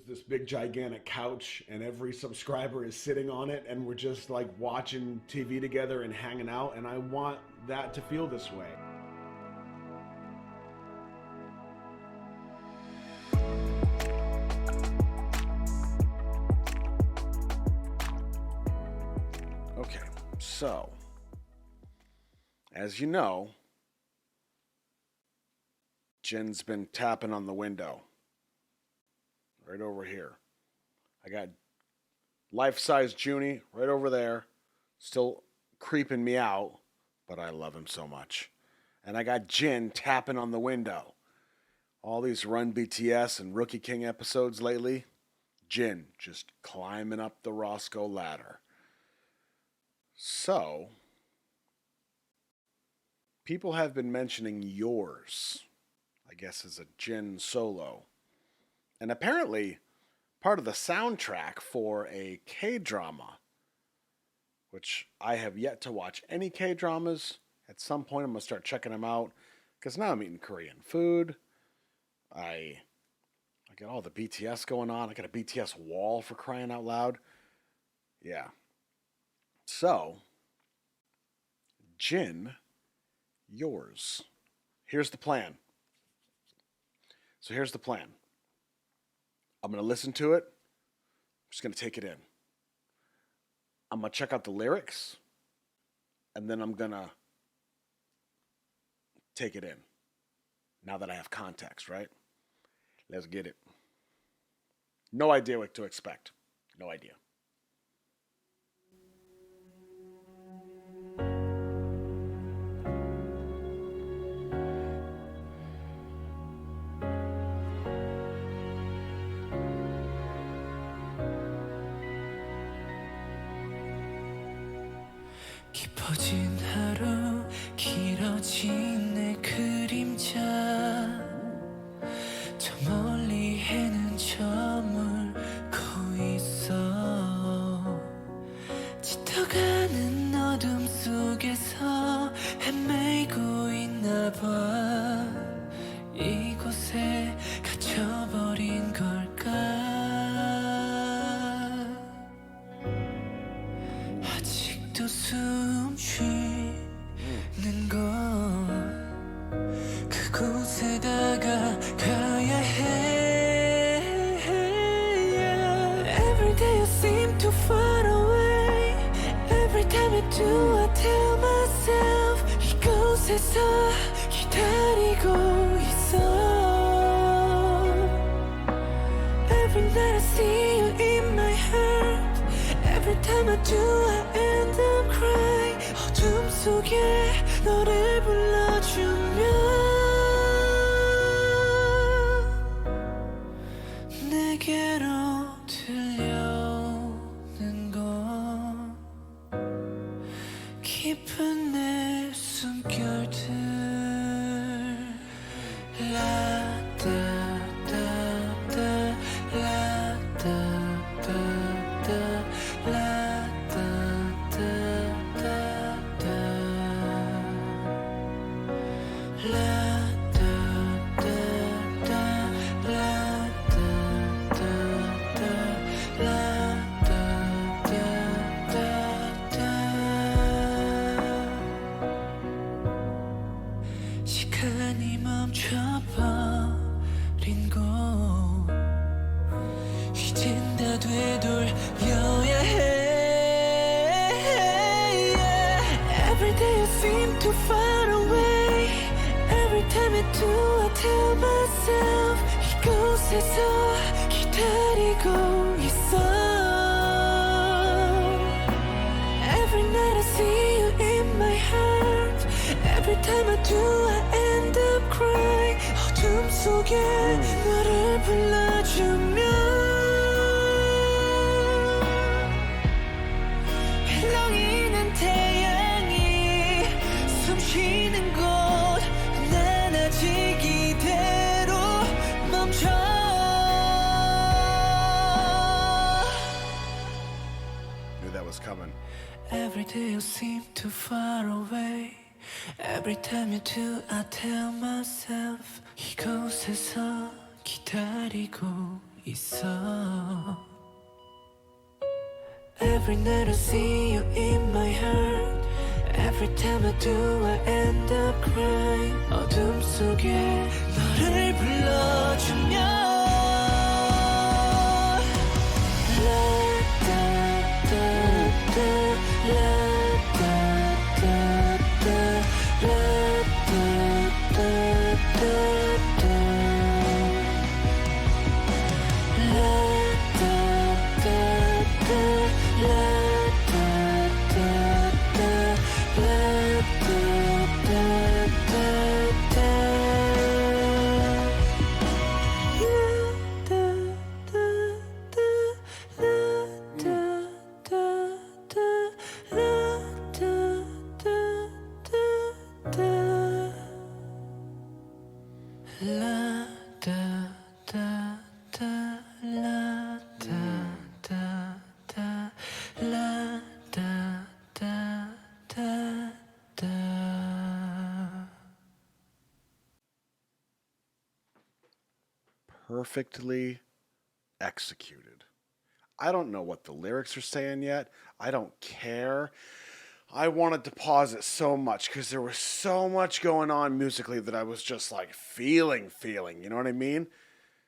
this big gigantic couch, and every subscriber is sitting on it, and we're just like watching TV together and hanging out. And I want that to feel this way. Okay, so as you know, Jen's been tapping on the window right over here. I got life-size Junie right over there, still creeping me out, but I love him so much. And I got Jin tapping on the window. All these Run BTS and Rookie King episodes lately, Jin just climbing up the Roscoe ladder. So, people have been mentioning Yours, I guess, as a Jin solo. And apparently, part of the soundtrack for a K-drama, which I have yet to watch any K-dramas. At some point, I'm going to start checking them out, because now I'm eating Korean food. I got all the BTS going on. I got a BTS wall, for crying out loud. Yeah. So, Jin, Yours. Here's the plan. Here's the plan. I'm going to listen to it. I'm just going to take it in. I'm going to check out the lyrics. And then I'm going to take it in. Now that I have context, right? Let's get it. No idea what to expect. No idea. 깊어진 하루 길어진 내 그림자 저 멀리 해는 저물고 있어 짙어가는 어둠 속에서 헤매고 있나 봐 이곳에 갇혀버린 걸까 아직도 숨 쉬는 걸 그곳에 다가가야 해 Every day you seem too far away Every time I do I tell myself 이곳에서 기다리고 있어 Every night I see you in my heart Every time I do I end up crying 어둠 속에 너를 불러주면 내게로 들려오는 건 깊은 내 숨결들 라따따따 라따따따 시간이 멈춰버린 곳 이젠 다 되돌려야 해 Every day you seem too far away Every time I do I tell myself 이곳에서 기다리고 있어 Every night I see you in my heart Every time I do I end up crying 어둠 속에 너를 불러주면 헬렁이는 태양이 숨쉬는 곳 난 아직 이대로 멈춰 Knew that was coming. Every day you seem too far away Every time you do I tell myself 이곳에서 기다리고 있어. Every night I see you in my heart. Every time I do I end up crying. 어둠 속에 너를 불러주면 Perfectly executed. I don't know what the lyrics are saying yet. I don't care. I wanted to pause it so much because there was so much going on musically that I was just like feeling. You know what I mean?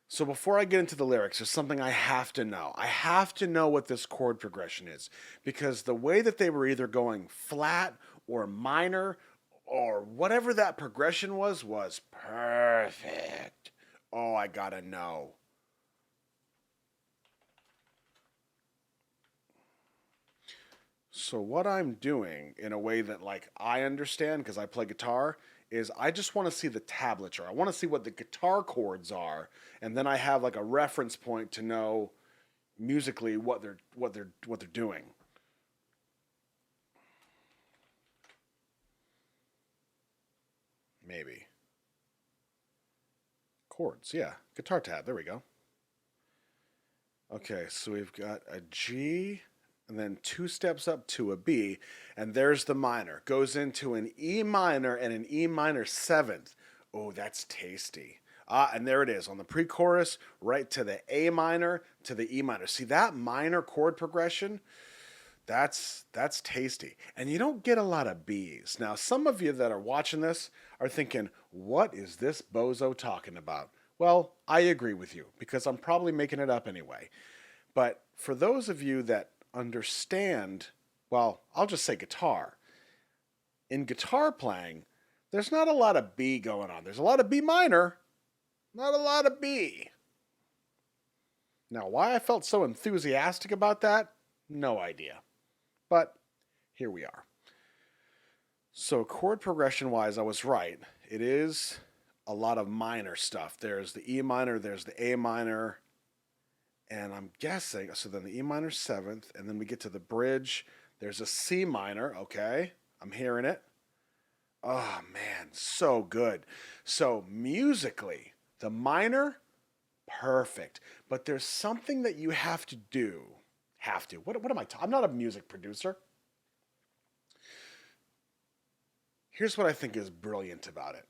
So before I get into the lyrics, there's something I have to know. I have to know what this chord progression is because the way that they were either going flat or minor or whatever that progression was perfect. Oh, I gotta know. So what I'm doing in a way that like I understand because I play guitar is I just want to see the tablature. I want to see what the guitar chords are and then I have like a reference point to know musically what they're doing. Maybe. Chords, yeah. Guitar tab. There we go. Okay, so we've got a G and then 2 steps up to a B, and there's the minor. Goes into an E minor and an E minor 7th. Oh, that's tasty. Ah, and there it is on the pre-chorus, right to the A minor to the E minor. See that minor chord progression? That's tasty. And you don't get a lot of B's. Now, some of you that are watching this are thinking, what is this bozo talking about? Well, I agree with you because I'm probably making it up anyway. But for those of you that understand, well, I'll just say guitar. In guitar playing, there's not a lot of B going on. There's a lot of B minor, not a lot of B. Now, why I felt so enthusiastic about that, no idea. But here we are. So chord progression wise, I was right. It is a lot of minor stuff. There's the E minor, there's the A minor, and I'm guessing, so then the E minor 7th, and then we get to the bridge. There's a C minor, okay, I'm hearing it. Oh man, so good. So musically, the minor, perfect. But there's something that you have to do. What am I talking? I'm not a music producer. Here's what I think is brilliant about it.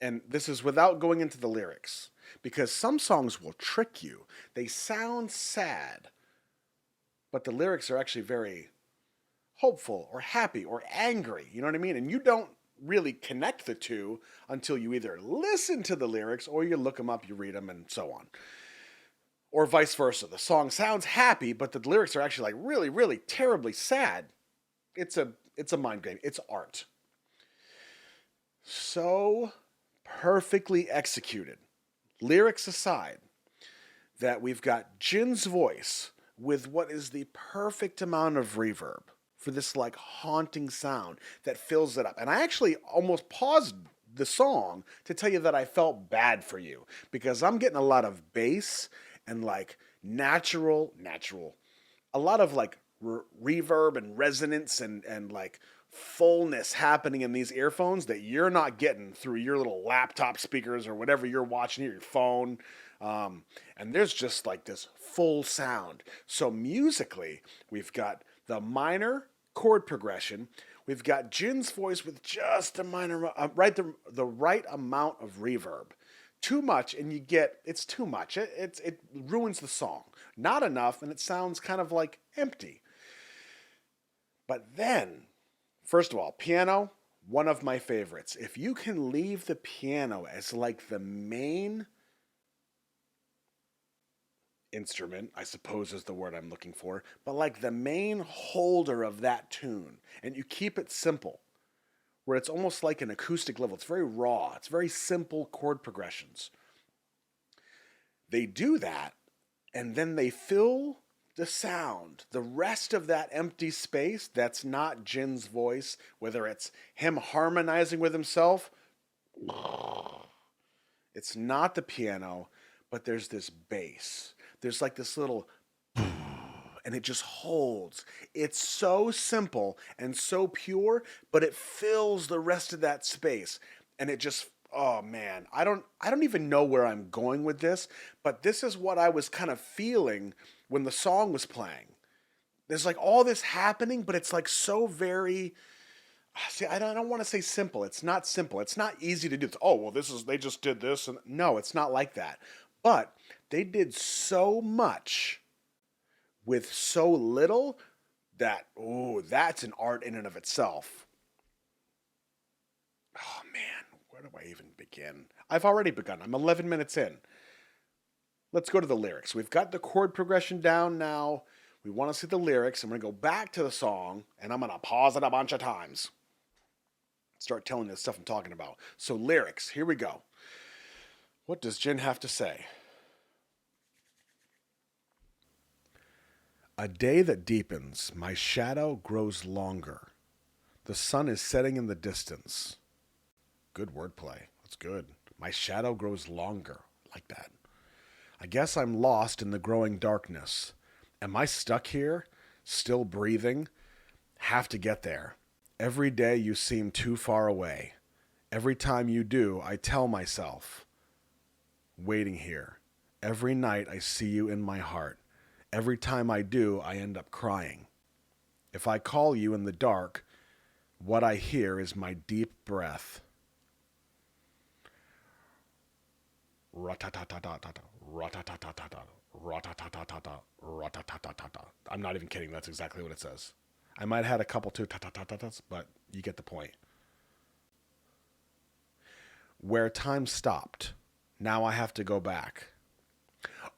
And this is without going into the lyrics. Because some songs will trick you. They sound sad. But the lyrics are actually very hopeful or happy or angry. You know what I mean? And you don't really connect the two until you either listen to the lyrics or you look them up, you read them, and so on. Or vice versa. The song sounds happy, but the lyrics are actually like really, really terribly sad. It's a mind game. It's art. So perfectly executed, lyrics aside, that we've got Jin's voice with what is the perfect amount of reverb for this like haunting sound that fills it up. And I actually almost paused the song to tell you that I felt bad for you because I'm getting a lot of bass and like natural, a lot of like reverb and resonance and like fullness happening in these earphones that you're not getting through your little laptop speakers or whatever you're watching or your phone. And there's just like this full sound. So musically, we've got the minor chord progression. We've got Jin's voice with just a minor, the right amount of reverb too much, and it's too much. It ruins the song. Not enough, and it sounds kind of like empty. But then, first of all, piano, one of my favorites. If you can leave the piano as like the main instrument, I suppose is the word I'm looking for, but like the main holder of that tune, and you keep it simple, where it's almost like an acoustic level. It's very raw. It's very simple chord progressions. They do that, and then they fill the sound, the rest of that empty space that's not Jin's voice, whether it's him harmonizing with himself, it's not the piano, but there's this bass. There's like this little, and it just holds. It's so simple and so pure, but it fills the rest of that space. And it just, oh man, I don't even know where I'm going with this, but this is what I was kind of feeling when the song was playing. There's like all this happening, but it's like so very, see, I don't want to say simple. It's not simple. It's not easy to do. It's, oh, well, they just did this. And no, it's not like that. But they did so much with so little that, oh, that's an art in and of itself. Oh man, where do I even begin? I've already begun. I'm 11 minutes in. Let's go to the lyrics. We've got the chord progression down now. We want to see the lyrics. I'm going to go back to the song, and I'm going to pause it a bunch of times. Start telling you the stuff I'm talking about. So lyrics, here we go. What does Jin have to say? A day that deepens, my shadow grows longer. The sun is setting in the distance. Good wordplay. That's good. My shadow grows longer. Like that. I guess I'm lost in the growing darkness. Am I stuck here? Still breathing? Have to get there. Every day you seem too far away. Every time you do, I tell myself, waiting here. Every night I see you in my heart. Every time I do, I end up crying. If I call you in the dark, what I hear is my deep breath. Ra-ta-ta-ta-ta-ta-ta, ra-ta-ta-ta-ta-ta, ra-ta-ta-ta-ta-ta, ra-ta-ta-ta-ta-ta. I'm not even kidding. That's exactly what it says. I might have had a couple too ta-ta-ta-ta-tas, but you get the point. Where time stopped, now I have to go back.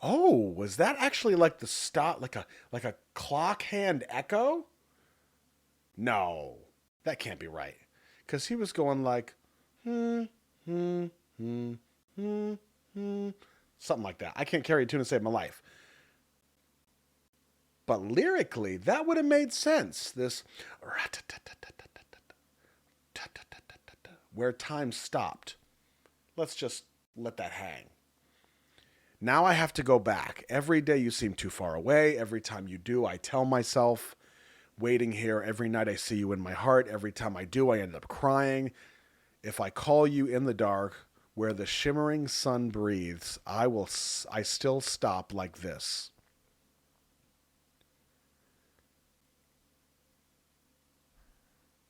Oh, was that actually like the stop, like a clock hand echo? No, that can't be right, because he was going like, something like that. I can't carry a tune to save my life. But lyrically, that would have made sense. This where time stopped. Let's just let that hang. Now I have to go back. Every day you seem too far away. Every time you do, I tell myself, waiting here. Every night I see you in my heart. Every time I do, I end up crying. If I call you in the dark, where the shimmering sun breathes, I still stop like this.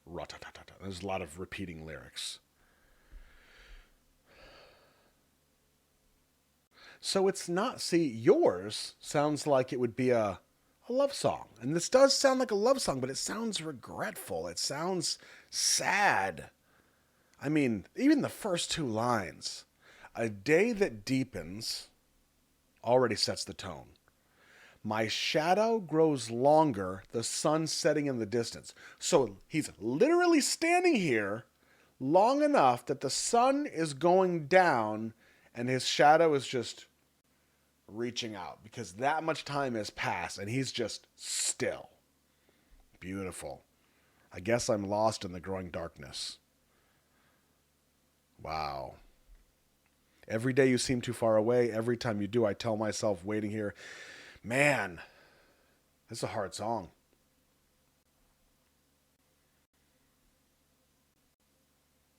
Ra-ta-ta-ta-ta. There's a lot of repeating lyrics. So it's not, see, yours sounds like it would be a love song. And this does sound like a love song, but it sounds regretful. It sounds sad. I mean, even the first two lines. A day that deepens already sets the tone. My shadow grows longer, the sun setting in the distance. So he's literally standing here long enough that the sun is going down and his shadow is just reaching out because that much time has passed and he's just still. Beautiful. I guess I'm lost in the growing darkness. Wow. Every day you seem too far away. Every time you do, I tell myself, waiting here. Man, this is a hard song.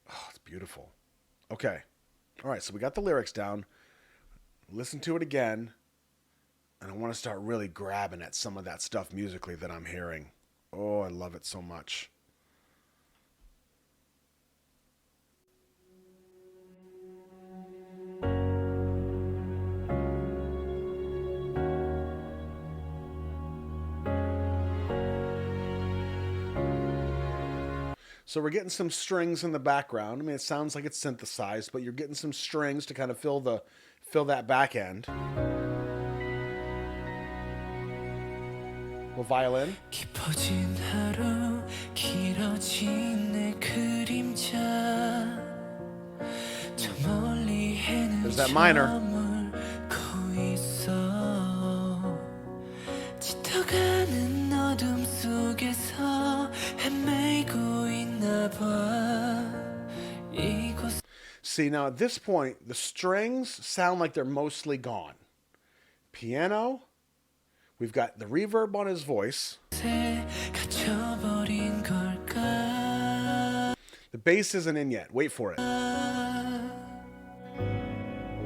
Oh, it's beautiful. Okay. All right, so we got the lyrics down. Listen to it again. And I want to start really grabbing at some of that stuff musically that I'm hearing. Oh, I love it so much. So we're getting some strings in the background. I mean, it sounds like it's synthesized, but you're getting some strings to kind of fill that back end. Little violin. 깊어진 하루 길어진 내 그림자 저 멀리 해는 There's that minor. 머물고 있어 짙어가는 어둠 속에서 헤매고 있나 봐 이곳. See, now at this point, the strings sound like they're mostly gone. Piano, we've got the reverb on his voice. 갇혀버린 걸까? The bass isn't in yet. Wait for it.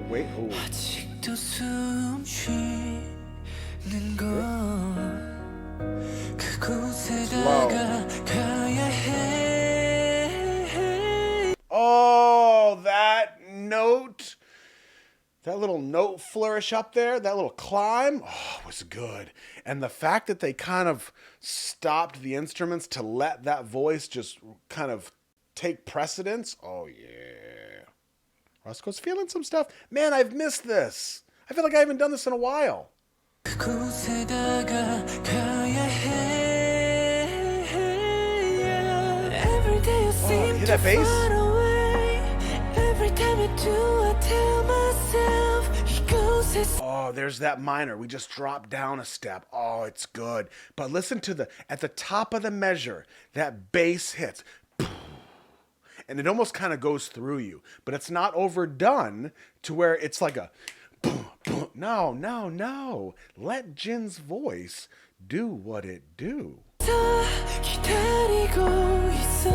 Wait. Oh. 아직도 숨 쉬는 건 그곳에다가 가야 해. Oh, that note. That little note flourish up there, that little climb, was good. And the fact that they kind of stopped the instruments to let that voice just kind of take precedence. Oh, yeah. Roscoe's feeling some stuff. Man, I've missed this. I feel like I haven't done this in a while. 그곳에다가 가야 해. Every day you seem hear to that bass? far away. Every time I do, I tell myself 이곳에서. Oh, there's that minor. We just dropped down a step. Oh, it's good. But listen to at the top of the measure, that bass hits. And it almost kind of goes through you. But it's not overdone to where it's like a boom, boom. No. Let Jin's voice do what it do. 기다리고 있어.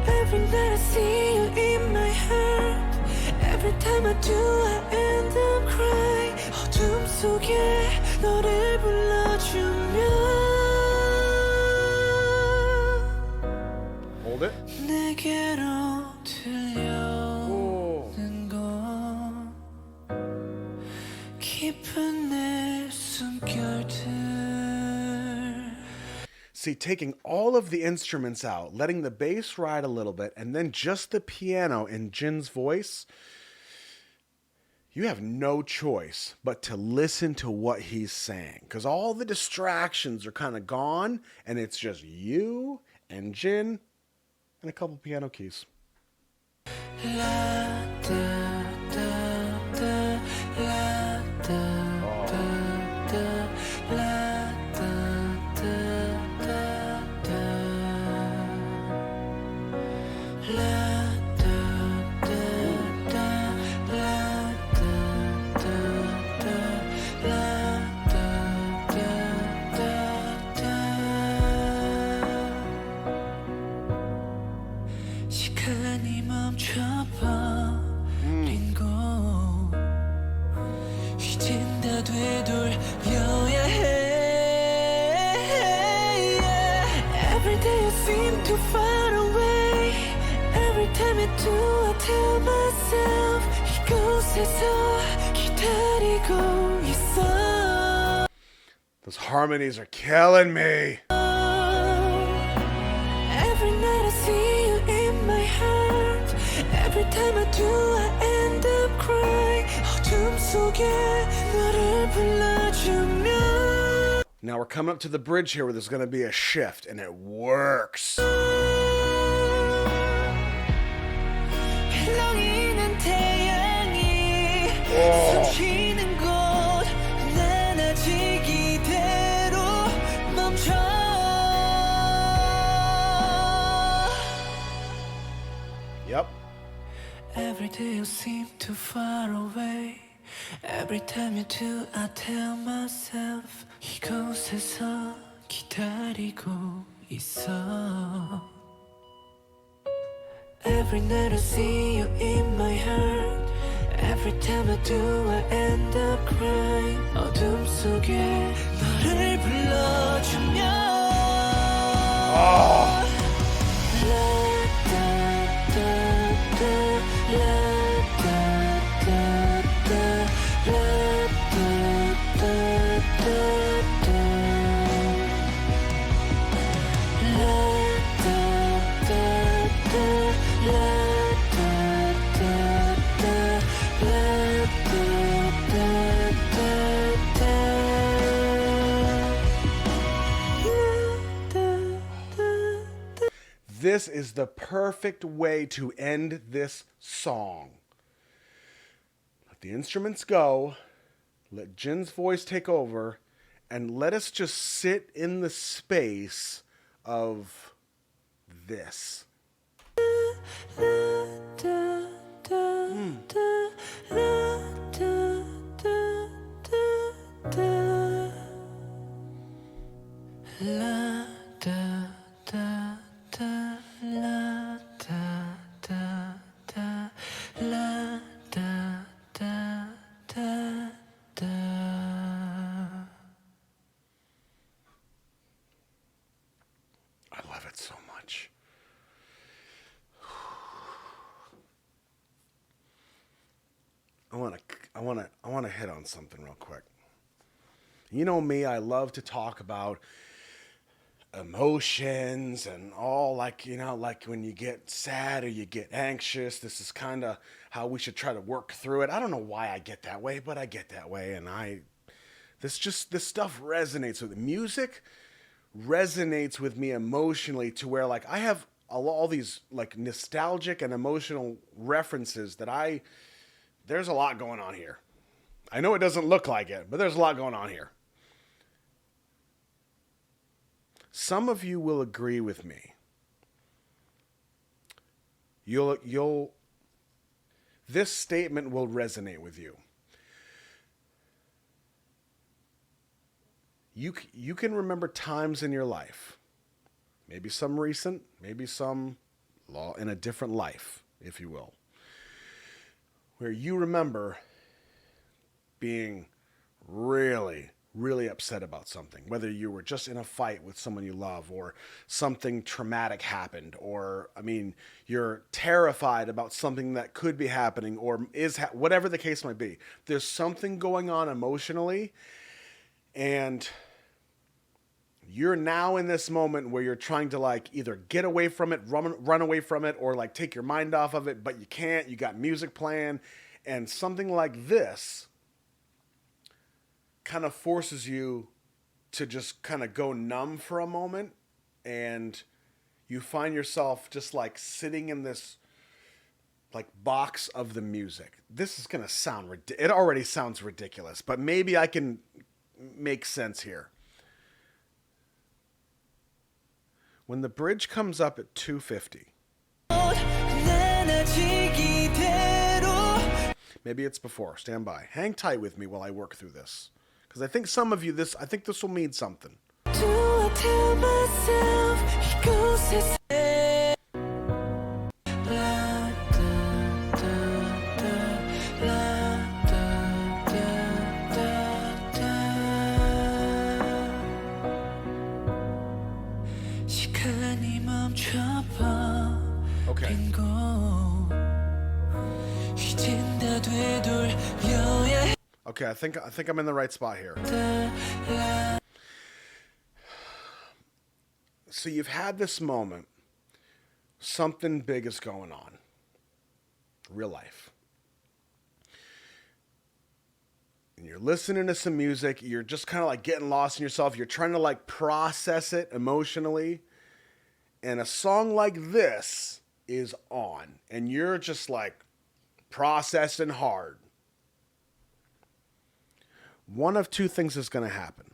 Every night I see you in my heart. Every time I do, I end up crying. 어둠 속에 너를 불러주면 Hold it. 내게로 들려오는 건 깊은 내 숨결들. See, taking all of the instruments out, letting the bass ride a little bit, and then just the piano and Jin's voice, you have no choice but to listen to what he's saying. Because all the distractions are kind of gone, and it's just you and Jin and a couple piano keys. 시간이 멈춰버린 곳 이젠 다 되돌려야 해. Every day you seem too far away. Every time I do, I tell myself 이곳에서 기다리고 있어. Those harmonies are killing me. Every night I see you in my heart. Every time I do, I end up crying. 어둠 속에 너를 불러주면. Now we're coming up to the bridge here where there's going to be a shift, and it works. 흘러있는 태양이 숨쉬는 곳 난 아직 이대로 멈춰. Yep. Every day you seem too far away. Every time you do, I tell myself 이곳에서 기다리고 있어. Every night I see you in my heart. Every time I do, I end up crying. 어둠 속에 너를 불러주면. This is the perfect way to end this song. Let the instruments go, let Jin's voice take over, and let us just sit in the space of this. I love it so much. I want to hit on something real quick. You know me, I love to talk about emotions and all, like, you know, like when you get sad or you get anxious, this is kind of how we should try to work through it. I don't know why I get that way, but I get that way. And this stuff resonates with me. Music resonates with me emotionally to where, like, I have all these like nostalgic and emotional references that there's a lot going on here. I know it doesn't look like it, but there's a lot going on here. Some of you will agree with me. This statement will resonate with you. You can remember times in your life, maybe some recent, maybe some in a different life, if you will, where you remember being really, really upset about something, whether you were just in a fight with someone you love or something traumatic happened, or, I mean, you're terrified about something that could be happening or whatever the case might be. There's something going on emotionally, and you're now in this moment where you're trying to, like, either get away from it, run away from it, or like take your mind off of it, but you can't. You got music playing, and something like this kind of forces you to just kind of go numb for a moment, and you find yourself just like sitting in this like box of the music. This is going to sound it already sounds ridiculous, but maybe I can make sense here. When the bridge comes up at 250, maybe it's before, stand by. Hang tight with me while I work through this, because I think some of you, I think this will mean something. Okay. Okay, I think I'm in the right spot here. So you've had this moment. Something big is going on. Real life. And you're listening to some music. You're just kind of like getting lost in yourself. You're trying to like process it emotionally. And a song like this is on. And you're just like processing hard. One of two things is going to happen.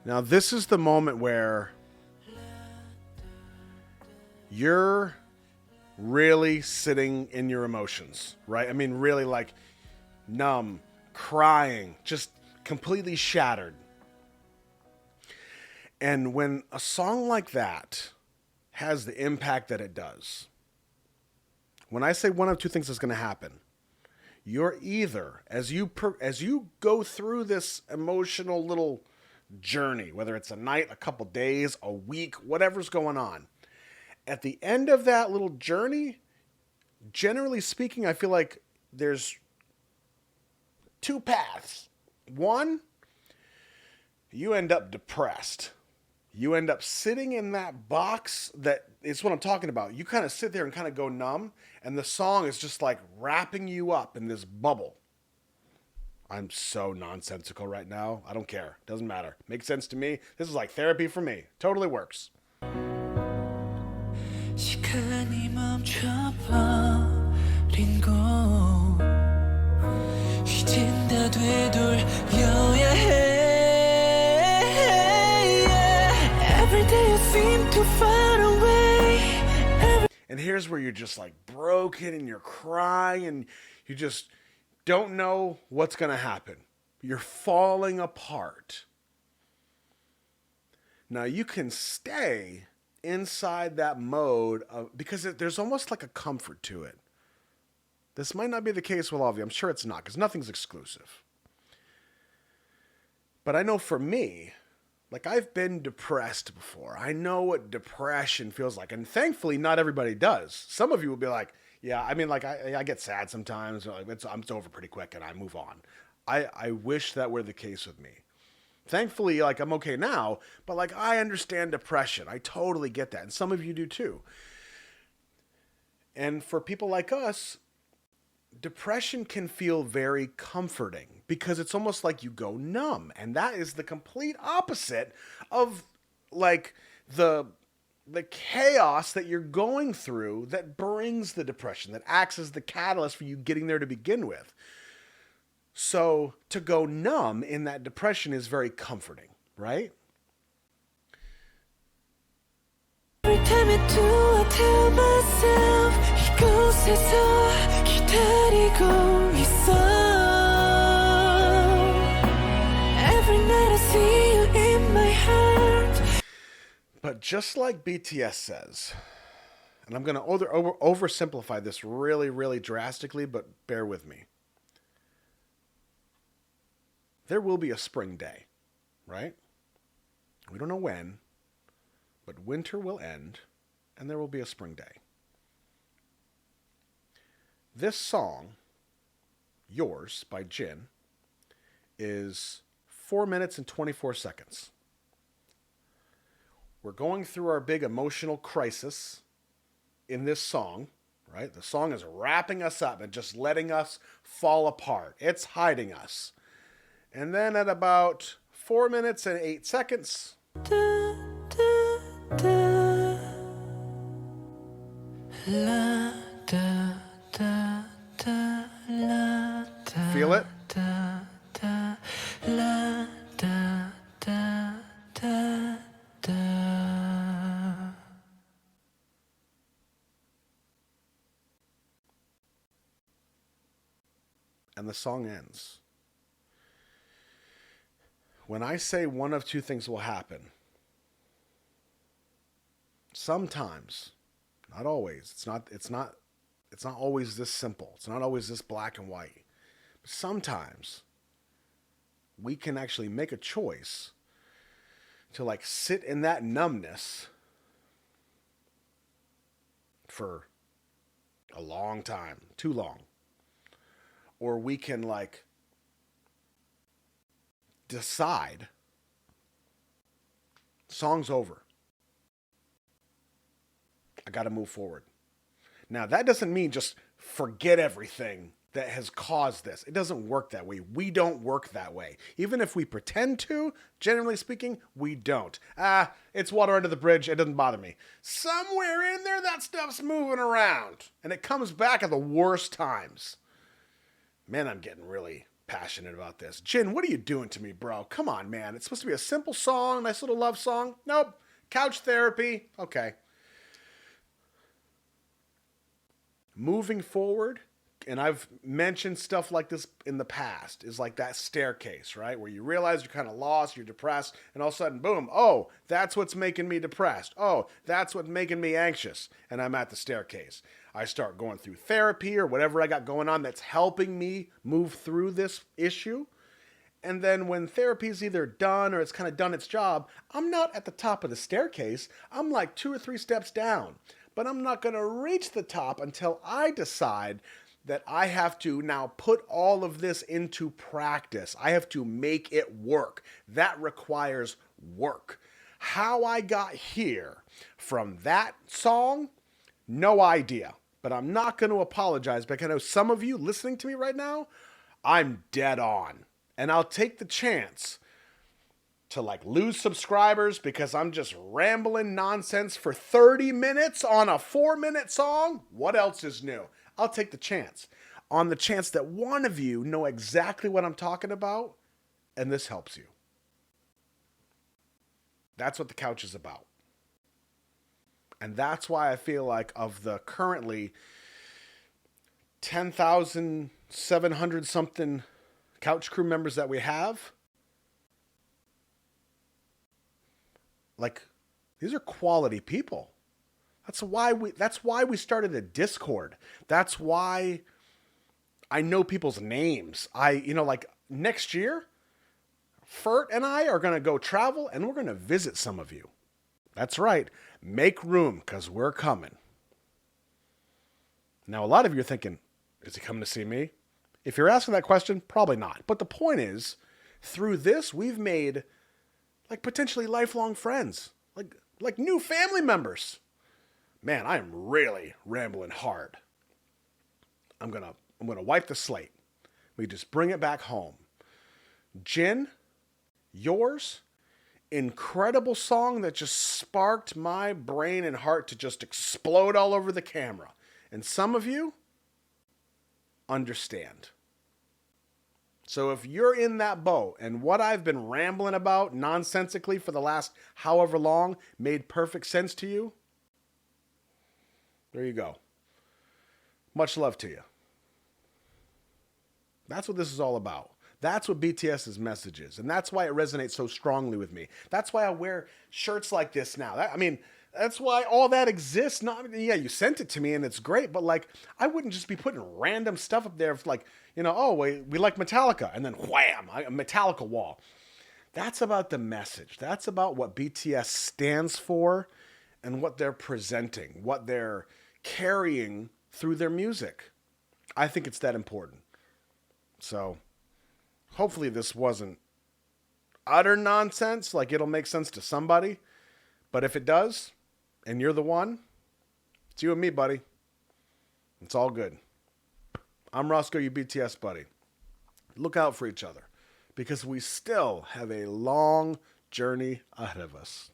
Now, this is the moment where you're really sitting in your emotions, right? I mean, really like numb, crying, just completely shattered. And when a song like that has the impact that it does, when I say one of two things is going to happen, you're either, as you go through this emotional little journey, whether it's a night, a couple days, a week, whatever's going on, at the end of that little journey, generally speaking, I feel like there's two paths. One, you end up depressed. You end up sitting in that box that is what I'm talking about. You kind of sit there and kind of go numb, and the song is just like wrapping you up in this bubble. I'm so nonsensical right now. I don't care. Doesn't matter. Makes sense to me. This is like therapy for me. Totally works. 시간이 멈춰버린 곳 이젠 다 되돌려야 해 Every day you seem too far away And here's where you're just like broken and you're crying and you just don't know what's going to happen. You're falling apart. Now you can stay inside that mode of, because there's almost like a comfort to it. This might not be the case with all of you. I'm sure it's not, because nothing's exclusive. But I know for me, like I've been depressed before. I know what depression feels like. And thankfully, not everybody does. Some of you will be like, yeah, I mean, like I get sad sometimes. Like it's over pretty quick and I move on. I wish that were the case with me. Thankfully, like I'm okay now, but like I understand depression. I totally get that. And some of you do too. And for people like us, depression can feel very comforting because it's almost like you go numb. And that is the complete opposite of like the chaos that you're going through that brings the depression, that acts as the catalyst for you getting there to begin with. So to go numb in that depression is very comforting, right? Every time I do I tell myself 이곳에서 기다리고 있어 Every night I see you in my heart But just like BTS says, and I'm going to oversimplify this really, really drastically, but bear with me. There will be a spring day, right? We don't know when, but winter will end and there will be a spring day. This song, Yours by Jin, is 4 minutes and 24 seconds. We're going through our big emotional crisis in this song, right? The song is wrapping us up and just letting us fall apart. It's hiding us. And then at about 4 minutes and 8 seconds, da, da, da. La, da, da, da, la, da, feel it? da, da, la, da, da, da, da. And the song ends. When I say one of two things will happen, sometimes, not always, it's not always this simple. It's not always this black and white. But sometimes we can actually make a choice to like sit in that numbness for a long time, too long. Or we can like decide, song's over. I got to move forward. Now, that doesn't mean just forget everything that has caused this. It doesn't work that way. We don't work that way. Even if we pretend to, generally speaking, we don't. It's water under the bridge. It doesn't bother me. Somewhere in there, that stuff's moving around. And it comes back at the worst times. Man, I'm getting really passionate about this. Jin, what are you doing to me, bro? Come on, man. It's supposed to be a simple song, nice little love song. Nope. Couch therapy. Okay. Moving forward, and I've mentioned stuff like this in the past, is like that staircase, right? Where you realize you're kind of lost, you're depressed, and all of a sudden, boom, oh, that's what's making me depressed. Oh, that's what's making me anxious. And I'm at the staircase. I start going through therapy or whatever I got going on that's helping me move through this issue. And then when therapy's either done or it's kind of done its job, I'm not at the top of the staircase. I'm like 2 or 3 steps down. But I'm not going to reach the top until I decide that I have to now put all of this into practice. I have to make it work. That requires work. How I got here from that song, no idea. But I'm not going to apologize because I know some of you listening to me right now, I'm dead on. And I'll take the chance to like lose subscribers because I'm just rambling nonsense for 30 minutes on a 4-minute song. What else is new? I'll take the chance. On the chance that one of you know exactly what I'm talking about and this helps you. That's what the couch is about. And that's why I feel like of the currently 10,700 something couch crew members that we have, like, these are quality people. That's why we started a Discord. That's why I know people's names. Like next year, Fert and I are going to go travel and we're going to visit some of you. That's right. Make room because we're coming. Now, a lot of you are thinking, is he coming to see me? If you're asking that question, probably not. But the point is, through this, we've made like potentially lifelong friends, like new family members. Man, I am really rambling hard. I'm gonna wipe the slate. We just bring it back home. Jen, yours, incredible song that just sparked my brain and heart to just explode all over the camera. And some of you understand. So if you're in that boat and what I've been rambling about nonsensically for the last however long made perfect sense to you, there you go. Much love to you. That's what this is all about. That's what BTS's message is. And that's why it resonates so strongly with me. That's why I wear shirts like this now. That's why all that exists. You sent it to me and it's great, but like, I wouldn't just be putting random stuff up there like, we like Metallica and then wham, a Metallica wall. That's about the message. That's about what BTS stands for and what they're presenting, what they're carrying through their music. I think it's that important. So hopefully this wasn't utter nonsense. Like it'll make sense to somebody. But if it does, and you're the one, it's you and me, buddy. It's all good. I'm Roscoe, your BTS buddy. Look out for each other because we still have a long journey ahead of us.